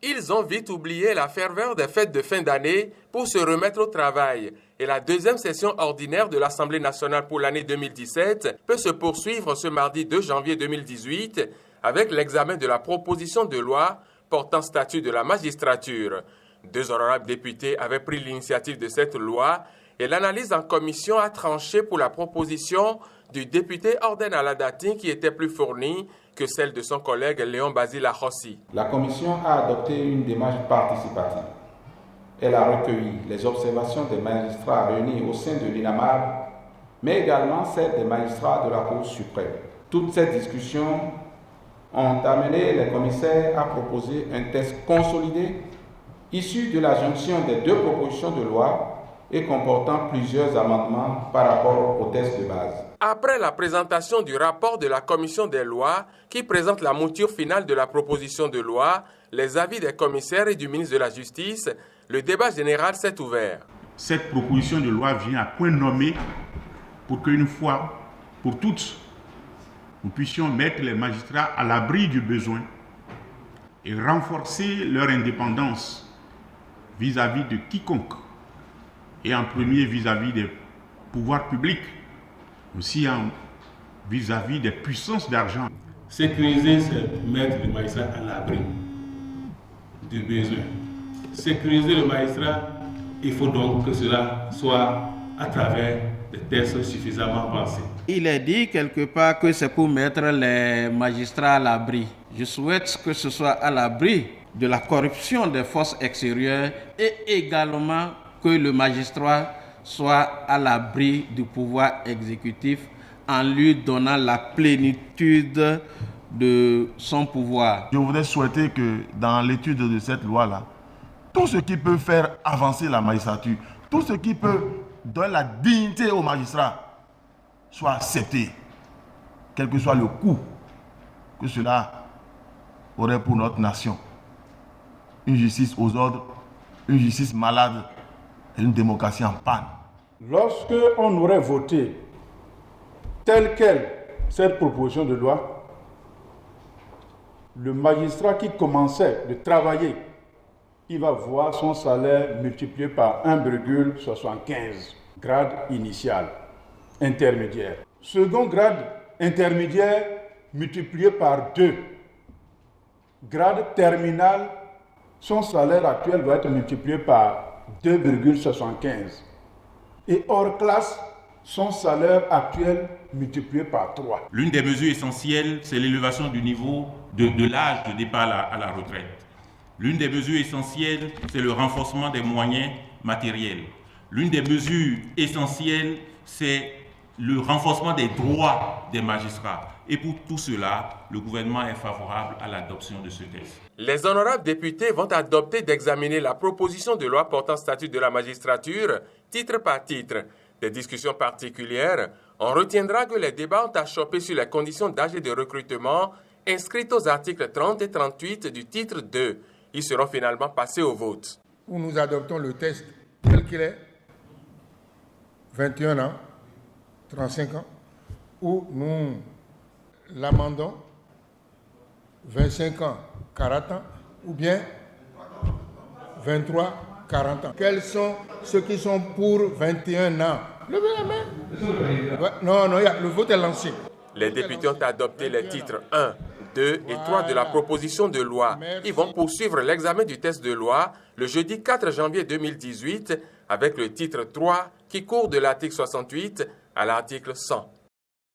Ils ont vite oublié la ferveur des fêtes de fin d'année pour se remettre au travail. Et la deuxième session ordinaire de l'Assemblée nationale pour l'année 2017 peut se poursuivre ce mardi 2 janvier 2018 avec l'examen de la proposition de loi portant statut de la magistrature. 2 honorables députés avaient pris l'initiative de cette loi et l'analyse en commission a tranché pour la proposition du député Orden Aladatin qui était plus fournie que celle de son collègue Léon Basile Ahossi. La commission a adopté une démarche participative. Elle a recueilli les observations des magistrats réunis au sein de l'INAMAB, mais également celles des magistrats de la Cour suprême. Toutes ces discussions ont amené les commissaires à proposer un texte consolidé issu de la jonction des 2 propositions de loi et comportant plusieurs amendements par rapport au texte de base. Après la présentation du rapport de la commission des lois qui présente la mouture finale de la proposition de loi, les avis des commissaires et du ministre de la Justice, le débat général s'est ouvert. Cette proposition de loi vient à point nommé pour qu'une fois pour toutes, nous puissions mettre les magistrats à l'abri du besoin et renforcer leur indépendance vis-à-vis de quiconque, et en premier vis-à-vis des pouvoirs publics, aussi vis-à-vis des puissances d'argent. Sécuriser, c'est mettre le magistrat à l'abri du besoin. Sécuriser le magistrat, il faut donc que cela soit à travers des textes suffisamment pensés. Il est dit quelque part que c'est pour mettre les magistrats à l'abri. Je souhaite que ce soit à l'abri de la corruption des forces extérieures et également que le magistrat soit à l'abri du pouvoir exécutif en lui donnant la plénitude de son pouvoir. Je voudrais souhaiter que dans l'étude de cette loi-là, tout ce qui peut faire avancer la magistrature, tout ce qui peut donner la dignité aux magistrats soit accepté, quel que soit le coût que cela aurait pour notre nation. Une justice aux ordres, une justice malade et une démocratie en panne. Lorsque on aurait voté telle quelle cette proposition de loi, le magistrat qui commençait de travailler, il va voir son salaire multiplié par 1,75 grade initial, intermédiaire. Second grade intermédiaire multiplié par 2. Grade terminal, son salaire actuel va être multiplié par 2,75. Et hors classe, son salaire actuel multiplié par 3. L'une des mesures essentielles, c'est l'élévation du niveau de l'âge de départ à la retraite. L'une des mesures essentielles, c'est le renforcement des moyens matériels. L'une des mesures essentielles, c'est le renforcement des droits des magistrats. Et pour tout cela, le gouvernement est favorable à l'adoption de ce texte. Les honorables députés vont adopter d'examiner la proposition de loi portant statut de la magistrature, titre par titre. Des discussions particulières, on retiendra que les débats ont achoppé sur les conditions d'âge et de recrutement inscrites aux articles 30 et 38 du titre 2. Ils seront finalement passés au vote. Où nous adoptons le texte tel qu'il est, 21 ans, 35 ans, où nous l'amendons, 25 ans, 40 ans, ou bien 23, 40 ans. Quels sont ceux qui sont pour 21 ans? Levez la main. Non, le vote est lancé. Les députés ont adopté les titres 1, 2 et 3 de la proposition de loi. Ils vont poursuivre l'examen du texte de loi le jeudi 4 janvier 2018 avec le titre 3 qui court de l'article 68 à l'article 100.